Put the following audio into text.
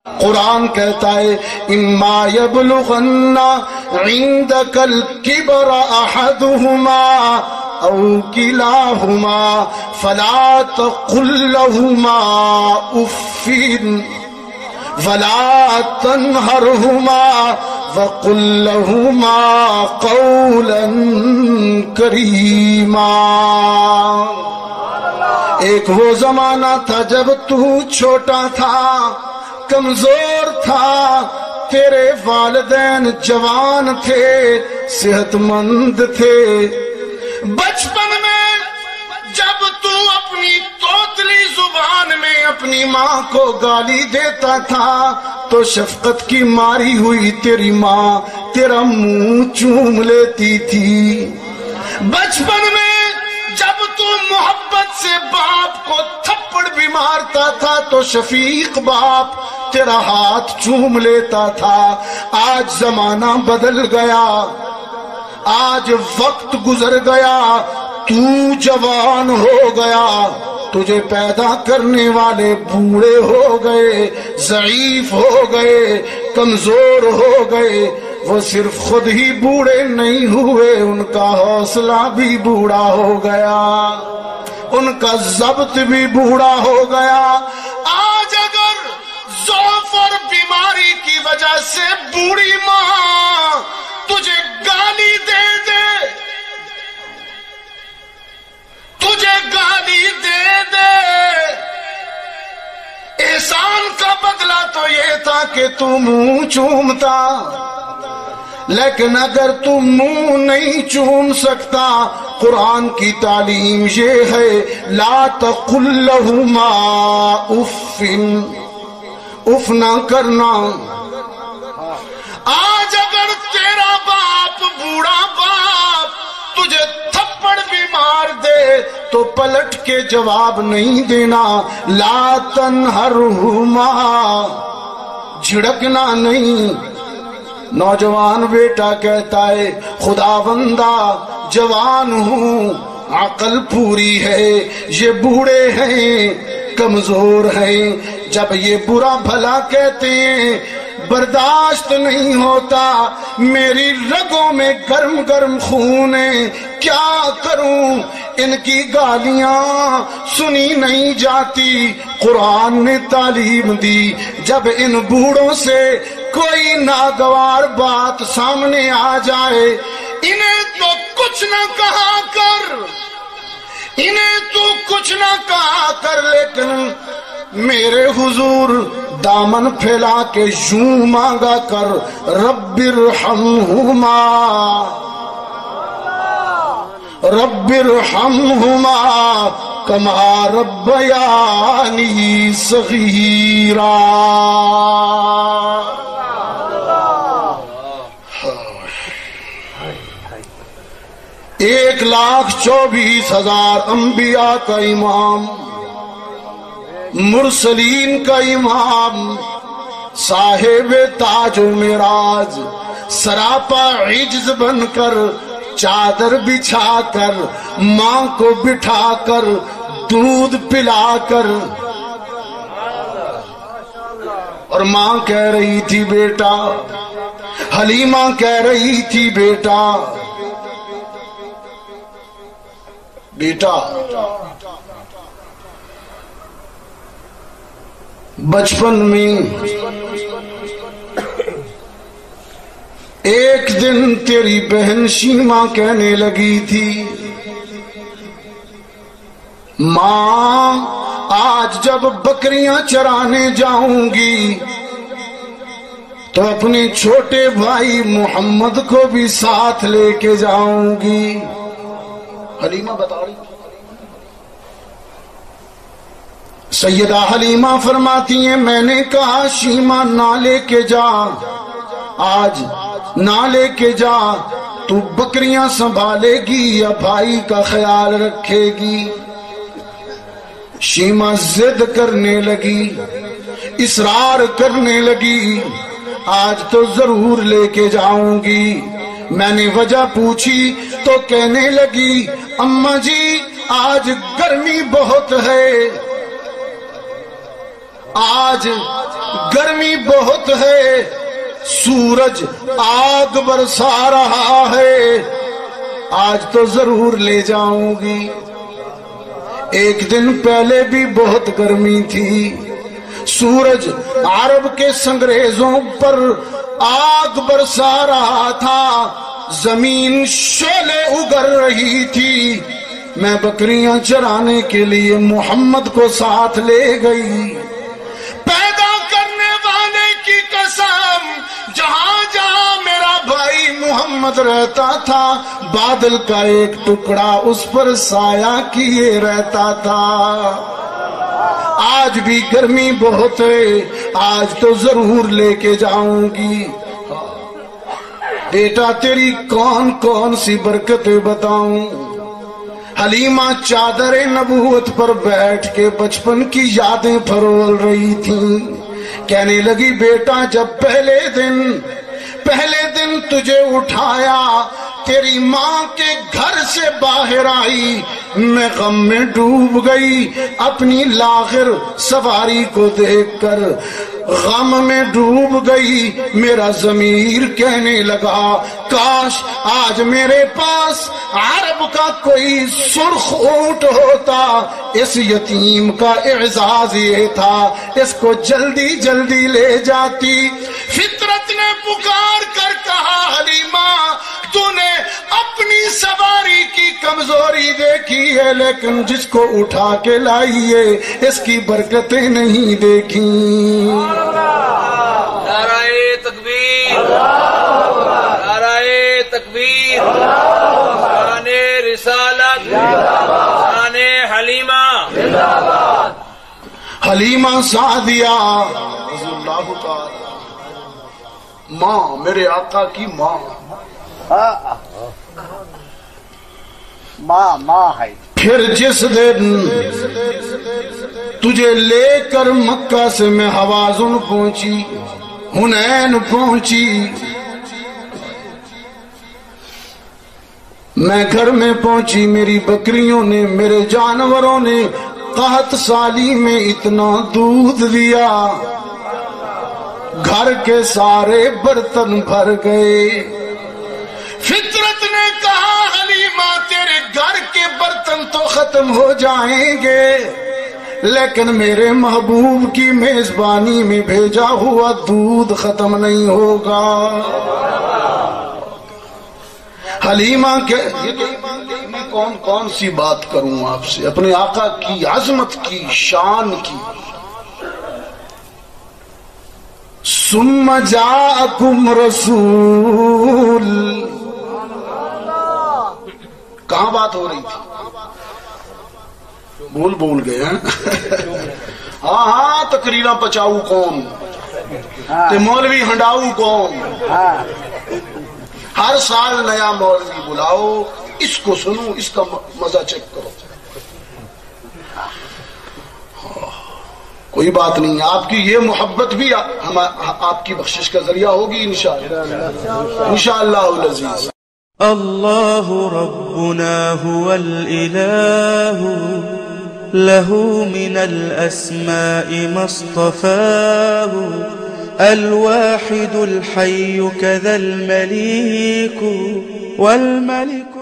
قرآن کہتا ہے اما یبلغن عندک الکبر احدہما او کلاہما فلا تقل لہما اف ولا تنہرہما وقل لہما قولا کریما۔ ایک وہ زمانہ تھا جب تو چھوٹا تھا، کمزور تھا، تیرے والدین جوان تھے، صحت مند تھے۔ بچپن میں جب تو اپنی توتلی زبان میں اپنی ماں کو گالی دیتا تھا تو شفقت کی ماری ہوئی تیری ماں تیرا منہ چوم لیتی تھی۔ بچپن میں جب تو محبت سے باپ کو تھپڑ بھی مارتا تھا تو شفیق باپ تیرا ہاتھ چوم لیتا تھا۔ آج زمانہ بدل گیا، آج وقت گزر گیا، تو جوان ہو گیا، تجھے پیدا کرنے والے بوڑھے ہو گئے، ضعیف ہو گئے، کمزور ہو گئے۔ وہ صرف خود ہی بوڑھے نہیں ہوئے، ان کا حوصلہ بھی بوڑھا ہو گیا، ان کا ضبط بھی بوڑھا ہو گیا۔ آج اگر ضعف اور بیماری کی وجہ سے بوڑھی ماں تجھے گالی دے دے، تجھے گالی دے دے، احسان کا بدلہ تو یہ تھا کہ تو منہ چومتا، لیکن اگر تم منہ نہیں چوم سکتا، قرآن کی تعلیم یہ ہے لا تقل لہما اف، اف نہ کرنا۔ آج اگر تیرا باپ بوڑھا باپ تجھے تھپڑ بھی مار دے تو پلٹ کے جواب نہیں دینا، لا تنہرہما، جھڑکنا نہیں۔ نوجوان بیٹا کہتا ہے خدا بندہ جوان ہوں، عقل پوری ہے، یہ بوڑھے ہیں، کمزور ہیں، جب یہ برا بھلا کہتے ہیں برداشت نہیں ہوتا، میری رگوں میں گرم گرم خون ہے، کیا کروں؟ ان کی گالیاں سنی نہیں جاتی۔ قرآن نے تعلیم دی جب ان بوڑھوں سے کوئی ناگوار بات سامنے آ جائے، انہیں تو کچھ نہ کہا کر، انہیں تو کچھ نہ کہا کر، لیکن میرے حضور دامن پھیلا کے یوں مانگا کر رب ارحمہما، رب ارحمہما کما ربیانی صغیرا۔ 1,24,000 انبیاء کا امام، مرسلین کا امام، صاحب تاج و معراج، سراپا عجز بن کر، چادر بچھا کر، ماں کو بٹھا کر، دودھ پلا کر، اور ماں کہہ رہی تھی بیٹا، حلیمہ کہہ رہی تھی بیٹا، بیٹا بچپن میں ایک دن تیری بہن شیما کہنے لگی تھی ماں آج جب بکریاں چرانے جاؤں گی تو اپنے چھوٹے بھائی محمد کو بھی ساتھ لے کے جاؤں گی۔ حلیمہ بتا رہی، سیدہ حلیمہ فرماتی ہیں میں نے کہا شیما نہ لے کے جا، آج نہ لے کے جا، تو بکریاں سنبھالے گی یا بھائی کا خیال رکھے گی؟ شیما ضد کرنے لگی، اصرار کرنے لگی، آج تو ضرور لے کے جاؤں گی۔ میں نے وجہ پوچھی تو کہنے لگی اماں جی آج گرمی بہت ہے، آج گرمی بہت ہے، سورج آگ برسا رہا ہے، آج تو ضرور لے جاؤں گی۔ ایک دن پہلے بھی بہت گرمی تھی، سورج عرب کے سنگریزوں پر آگ برسا رہا تھا، زمین شعلے اگر رہی تھی، میں بکریاں چرانے کے لیے محمد کو ساتھ لے گئی۔ پیدا کرنے والے کی قسم، جہاں جہاں میرا بھائی محمد رہتا تھا، بادل کا ایک ٹکڑا اس پر سایہ کیے رہتا تھا۔ آج بھی گرمی بہت ہے، آج تو ضرور لے کے جاؤں گی۔ بیٹا تیری کون کون سی برکتیں بتاؤں؟ حلیمہ چادر نبوت پر بیٹھ کے بچپن کی یادیں پھرول رہی تھیں، کہنے لگی بیٹا جب پہلے دن تجھے اٹھایا، تیری ماں کے گھر سے باہر آئی، میں غم میں ڈوب گئی، اپنی لاغر سواری کو دیکھ کر غم میں ڈوب گئی۔ میرا ضمیر کہنے لگا کاش آج میرے پاس عرب کا کوئی سرخ اونٹ ہوتا۔ اس یتیم کا اعزاز یہ تھا، اس کو جلدی جلدی لے جاتی۔ فطرت نے پکار کر کہا حلیمہ تو نے اپنی سواری کی کمزوری دیکھی ہے، لیکن جس کو اٹھا کے لائی ہے اس کی برکتیں نہیں دیکھی۔ نعرہ تکبیر، نعرہ تکبیر، شان رسالت، شان حلیمہ، حلیمہ سعدیہ رضی اللہ تعالی، ماں میرے آقا کی ماں، ماں ہے۔ پھر جس دن تجھے لے کر مکہ سے میں حوازن پہنچی، حنین پہنچی، میں گھر میں پہنچی، میری بکریوں نے، میرے جانوروں نے قحط سالی میں اتنا دودھ دیا، گھر کے سارے برتن بھر گئے۔ فطرت نے کہا حلیمہ تیرے گھر کے برتن تو ختم ہو جائیں گے، لیکن میرے محبوب کی میزبانی میں بھیجا ہوا دودھ ختم نہیں ہوگا۔ حلیمہ کہ میں کون سی بات کروں آپ سے، اپنے آقا کی عظمت کی، شان کی۔ ثم جاءکم رسول، کہاں بات ہو رہی تھی؟ بھول گئے ہیں؟ ہاں تقریرا پچاؤ قوم تے مولوی ہنڈاؤ قوم، ہر سال نیا مولوی بلاؤ، اس کو سنو، اس کا مزہ چیک کرو۔ کوئی بات نہیں، آپ کی یہ محبت بھی آپ کی بخشش کا ذریعہ ہوگی انشاءاللہ، انشاءاللہ العزیز۔ اللہ ربنا هو الإله، له من الأسماء ما اصطفاه، الواحد الحي كذا المليك والملك